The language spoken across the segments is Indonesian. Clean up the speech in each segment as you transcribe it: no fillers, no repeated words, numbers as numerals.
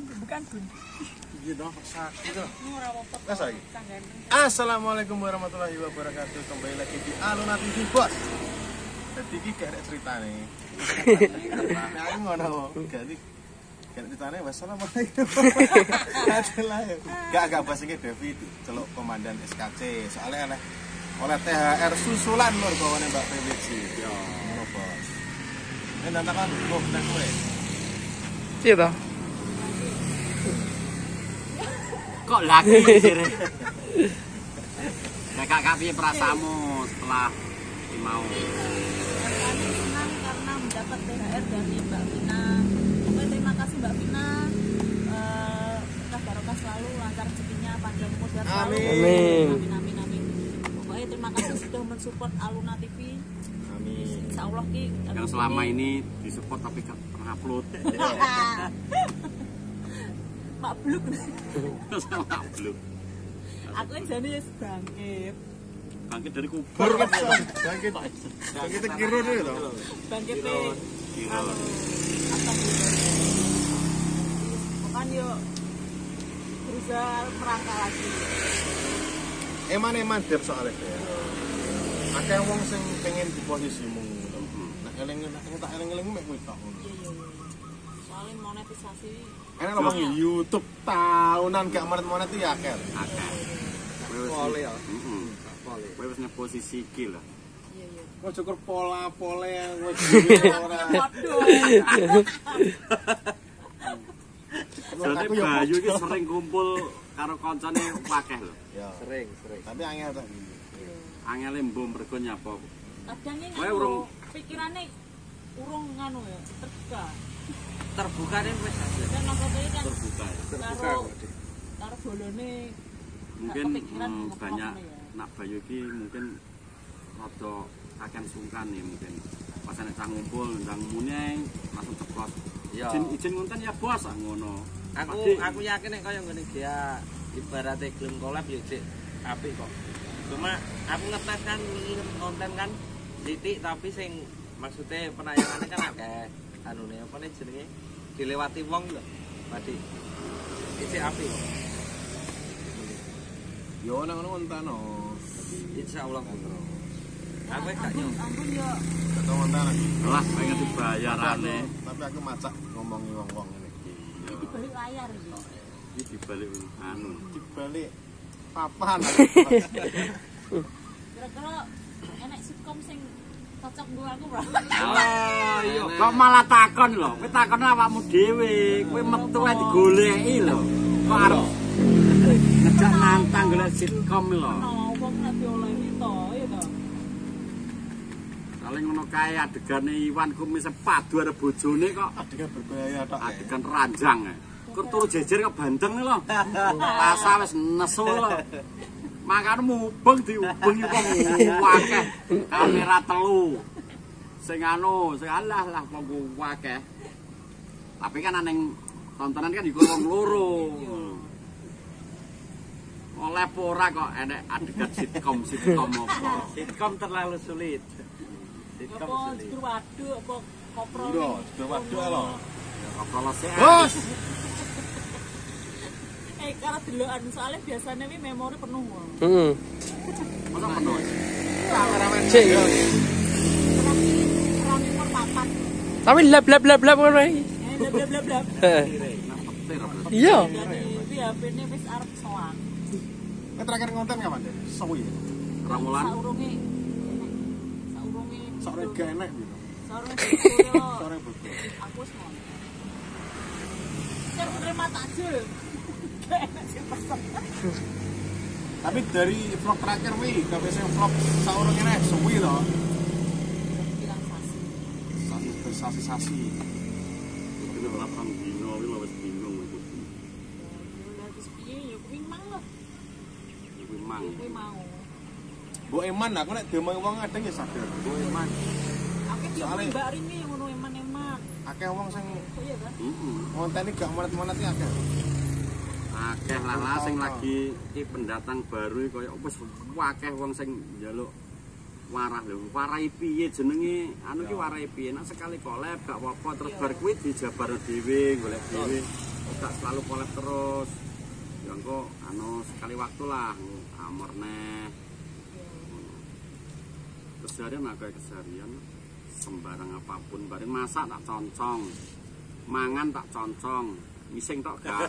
bukan Gun. Iya dong, sakit tuh. Ora apa-apa. Wes lagi. Assalamualaikum warahmatullahi wabarakatuh. Kembali lagi di Aluna TV, Bos. Jadi iki gak ada ceritane. Nah, aku ngono. Jadi gak ceritane wassalamualaikum. Gak bahas iki Devi celuk komandan SKC. Soalnya oleh THR susulan lur kawane Mbak Felici. Yo, ngono, Bos. Ini nantakan kok nang kowe. Iya toh. Kok lagi sire? Kakak piye perasaanmu setelah mau? Kami senang karena mendapat THR dari Mbak Vina. Oke, terima kasih Mbak Vina. Berkah barokah selalu, lancar rezekinya, panjang umur sehat selalu. Amin. Amin. Pokoknya terima kasih sudah mensupport Aluna TV. Amin. Insyaallah ki Yang selama ini disupport tapi gak pernah upload. Mabluk. Upload. Aku yang jane wis bangkit. Bangkit dari kubur. Bangkit kiro deh toh. Bangkit Kira. Bukan yuk berusaha merangkak lagi. Eman der soalnya ya. Akeh wong sing pengen di posisimu. Nek tak eling-eling mek kuwi tok. Iya. Soalnya monetisasi. Enak ngomong YouTube tahunan gak monet itu ya akeh. Akeh. Pole ya. Heeh. Pole. Kowe wis posisi iki lah. Iya. Mau cukur pola-pole yang wis ora. Soale Bayu iki sering kumpul karo kancane akeh lho. Ya, sering. Tapi angel ta. Angele mbok mergo nyapa. Kadang iki Kowe urung pikirane urung nganu ya, Terbuka nih wis. Dan maksudnya kan terbuka. karo bolone Mungkin kepikiran banyak ngomong ya. nak Bayu iki mungkin rada akan sungkan nih mungkin. Pas nek cah ngumpul ndang muneng langsung ceplos. Iya. Izin ngonten ya bos ngono. Aku yakin nek kaya ngene dia ibaratnya gelem collab ya cek apik kok. Cuma aku ngetes kan konten kan titik tapi sing maksudnya penayangannya kan akeh anune apa nih jenenge dilewati wong lho. Padi. Iki apik kok. Yo nang ngono ngontano. Insyaallah. Aku gak nyo. Ampun ya. Ketemu ngontano. Lah pengen dibayarane. Tapi aku macak ngomongi wong-wong ngene iki. Iki dibalik layar iki. Iki dibalik anu. Dibalik papan. Kira-kira enek sitkom sing cocok nggo aku ora? Oh iya, kok malah takon lho. Kowe takon awakmu dhewe. Kowe metu ae digoleki lho. Kok arep ngejak nantang golek sitkom lho. Ono wong nek diolehi to, ya to. Saling ngono kae adegane Iwan kumis padu arep bojone kok Adegan berbahaya tok. adegan ranjang. Kok turu jejer kok bandeng lho. Pasa wis nesu lho. Makane mubeng diubeng iki wong akeh. Kamera telu. Sing anu, sing alah wong akeh. Tapi kan aneng tontonan kan iku wong loro. Oleh ora kok enek adegan sitkom apa. Sitkom terlalu sulit. Sitkom Apa sulit. jegur waduk apa kopro. Iya, jegur waduk lho. Kalau Bos. Karena delokan soalnya biasanya ini memori penuh. Heeh. masa penuh. Kameramen. Cek. Kurang umur papat. Tapi lab ngono iki. Blab. Iya. Jadi itu ya HP-ne wis arep sowan. Terakhir ngonten kapan deh? Sewi. Ramulan. Saurunge Sore gak enak gitu. Saurunge Sore betul. aku wis mau. Saya terima takjil. Gak enak sih pesen. Tapi dari vlog terakhir wih, gak bisa vlog saurung ini sewi loh. Bilang sasi. Sasi. Ini lapang dino, ini wis bingung itu. Ya wis piye ya kuwi mang lho. Iku mang. Kuwi mau. Bu Eman, aku nek diomongi wong kadang ya sadar. Bu Eman. Aku dia Soalnya- Mbak Rini yang ngono eman-eman. Akeh wong sing Iya kan? Heeh. ngonteni gak monet-monet iki akeh. Akeh lah sing lagi iki pendatang baru kaya wis akeh wong sing njaluk warah lho. Warai piye jenenge? Anu ki warai piye? Nek sekali collab gak apa-apa terus bar kuwi dijabar dhewe, golek dhewe. gak selalu collab terus. Ya engko sekali waktu lah amor neh. Keseharian agak keseharian sembarang apapun bareng masak tak concong. Mangan tak concong. Mising tok gak.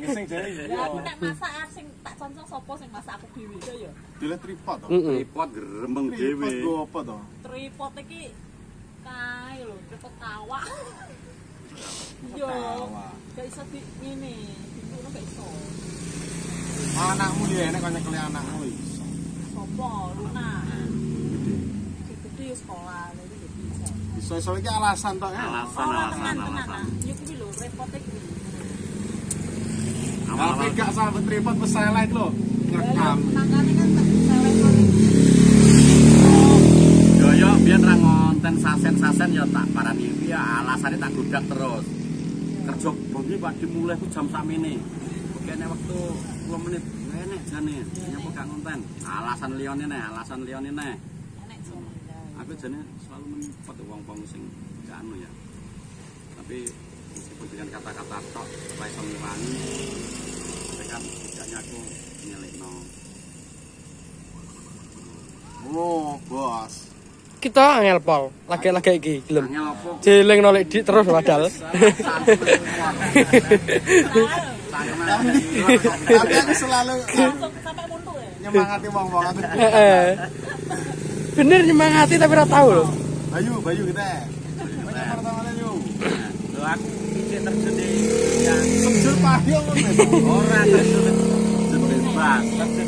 Ngising jare Ya aku nek masak sing tak concong sapa sing masak aku dhewe ya. dile tripod to. Tripod gremeng dhewe. Tripod go apa to? Tripod iki kae lho, tripod tawa. Yo, gak iso di ngene, dituno gak iso. Anakmu dia enek kok nyekeli anakmu iso. Sopo Luna? Gede sekolah lagi bisa. Iso-iso iki alasan tok ya. Tenan. Yo kuwi lho repote kuwi. Awal gak sampe tripod wis selek lho. Ngerekam. Makane kan tak selek kok. Yo biyen ra ngonten sasen-sasen ya tak parani iki ya alasane tak gudak terus. Kerja bengi Pak dimulai ku jam sakmene. Kene wektu 10 menit enek jane. Nyapa gak ngonten. Alasan liyane neh. Enek jane. Aku jane selalu menyempet wong-wong sing gak anu ya. Tapi meskipun dengan kata-kata tok ora iso ngilangi. Tekan tidaknya aku nyelekno. Oh, bos. Kita angel pol, lagi-lagi iki gelem. Angel apa? Jeling nolek dik terus padahal. Tapi aku selalu Langsung sampai mundur ya. nyemangati wong-wong aku. Heeh. Bener nyemangati tapi ora tau lho. Bayu kita. Banyak pertama yuk. Lho aku isih terjun di yang Sejul payung ngono. ora terjun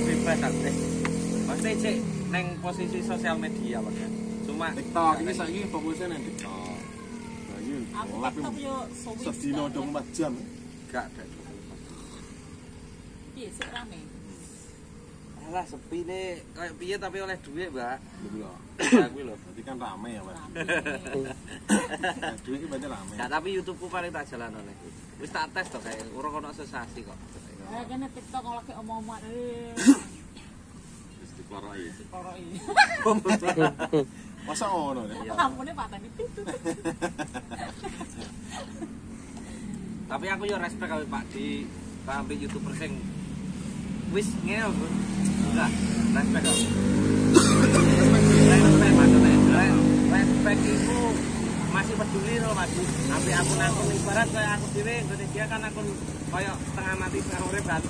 bebas aktif. Pasti cek neng posisi sosial media Pak. Cuma TikTok ini saiki fokusnya nang TikTok. Bayu. Aku Tapi tetep yo sowis. sedino 24 jam. gak Piye sik rame. alah sepi nih kayak piye tapi oleh duit Mbak. Gitu loh. Ya kuwi lho. Berarti kan rame ya, Pak. Duit iki berarti rame. Gak tapi YouTube-ku paling tak jalanone. Wis tak tes to kayak ora ono sensasi kok. Ya kene TikTok kalau lagi omong-omong Wis dikloroi. dikoroki. Masa ngono ya? Lampune pateni pitu. Tapi aku yo respect karo Pak di sampe YouTuber sing wis ngene lho. Enggak, respect karo. Respect maksudnya. Respect itu masih peduli loh Mas. Sampai akun-akun ibarat kayak aku dhewe Indonesia kan akun koyo setengah mati setengah urip kan.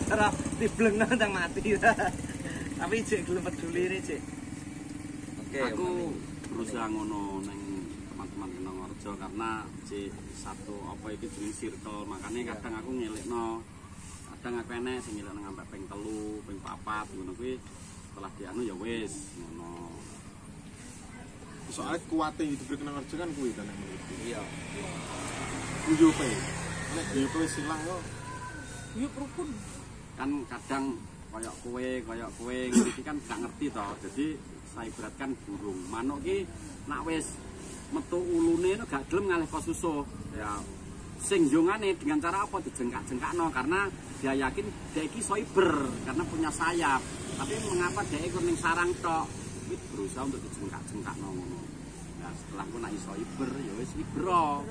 Cara diblengno teng mati. Tapi cek gelem peduli ini cek. Oke, Aku berusaha ngono neng teman-teman nang Orjo karena satu apa iki jeneng circle, makanya kadang aku ngelekno. Kadang aku enek sing ngelekno ngampe ping 3, ping 4 ngono kuwi setelah dianu ya wis ngono. Soalnya kuatnya hidup kena kerja kan kuwi kan emang itu. iya. Guyupe. Nek guyupe silang kok. Yuk rukun. Kan kadang koyok kue iki kan gak ngerti toh. Jadi saya ibaratkan burung. Manuk ki nak wis metu ulune gak gelem ngalih kok susuh. Ya sing jongane dengan cara apa dijengkak-jengkakno karena dia yakin dia iki soiber karena punya sayap. Tapi mengapa dia ikut ning sarang tok? Iki berusaha untuk dijengkak-jengkakno ngono. Nah, setelah aku nak iso iber ya wis ibro.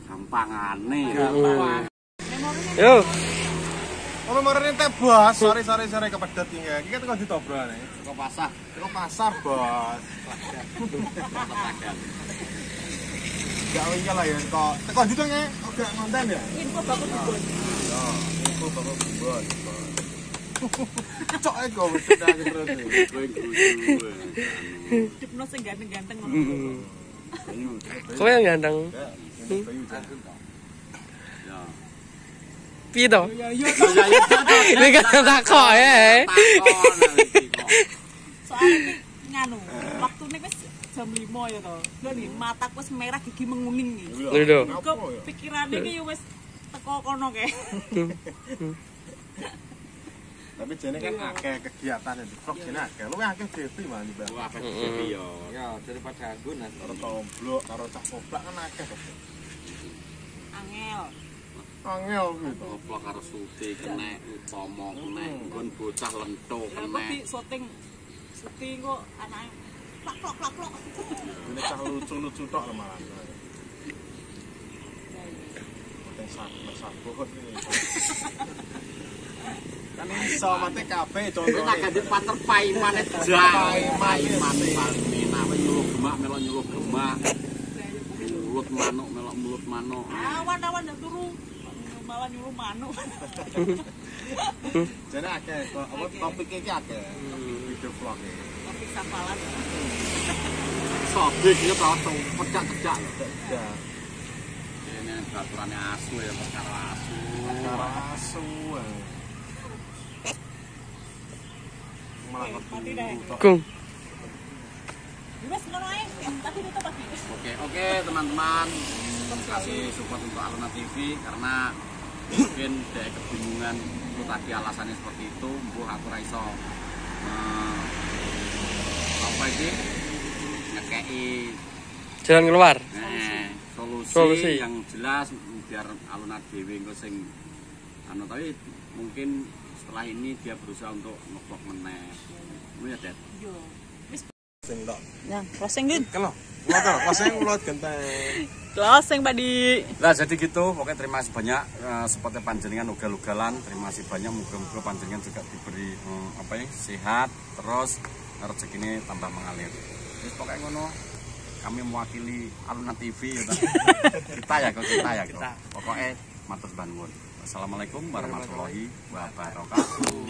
Gampangane. Memorinya. Memorinya Yo, Oh, memorine teh bos. Sorry kepedet iki. Iki kan kok ditobrane. Kok pasah. Kok pasar, Bos. Gak wingi lah ya kok. Teko ndi to nge? Kok gak ngonten ya? info bagus bos. Yo, info bapak bos. Cok ego wis terus. Kowe guyu. Dipno sing ganteng-ganteng ngono. Bayu. kowe yang ganteng. Bayu. Ya. Piye to? Ya iya. Ini kan takok ya. Soalnya nganu, waktu ini wis jam 5 ya to. Lho nih, mataku wis merah gigi menguning nih. Lho. Kok pikirane iki wis teko kono kae. Tapi jane kan akeh kegiatan di vlog jane akeh. Lu akeh TV mah di bawah. Wah, iki yo. Ya daripada anggun Karo tomblok, karo cah koplak kan akeh to. Angel. Angel gitu. Oplok karo suti kena utama kena nggon bocah lento Lah kok kena. di syuting kok anake plak. Ini cah lucu-lucu tok malah. Sabun. Kan iso mate kabeh Kita contohnya. ganti pater paimane paiman palmina nyuluh gemak melok nyuluh gemak. Mulut manuk melok mulut manuk. Awan-awan ndak turu. Malah nyuruh manuk. Jadi akeh kok apa topik iki akeh. Video vlog iki. Topik sampalan. Sobek ya tau pecak-pecak lho. Ya. Ini peraturannya asu ya perkara asu. Cara asu. Malah ketemu. Kung. Wes ngono ae. Tapi tutup lagi. Oke teman-teman, terima kasih support untuk Aluna TV karena mungkin dari kebingungan itu tadi alasannya seperti itu, aku raiso apa ini ngekei Jalan keluar. solusi yang jelas biar Aluna TV engko sing tapi mungkin setelah ini dia berusaha untuk ngeblok meneh. Ya, Dad. Yo. Wis Sing tok. yang closing Din. Kalau ngono pasang ulot genteng. Closing Pak Di. Nah jadi gitu, pokoknya terima kasih banyak seperti panjenengan ugal-ugalan, terima kasih banyak, moga-moga panjenengan juga diberi sehat, terus rezeki tambah mengalir. Terus pokoknya ngono, kami mewakili Aluna TV ya, kita ya gitu. Pokoknya matur bangun. Wassalamualaikum warahmatullahi wabarakatuh.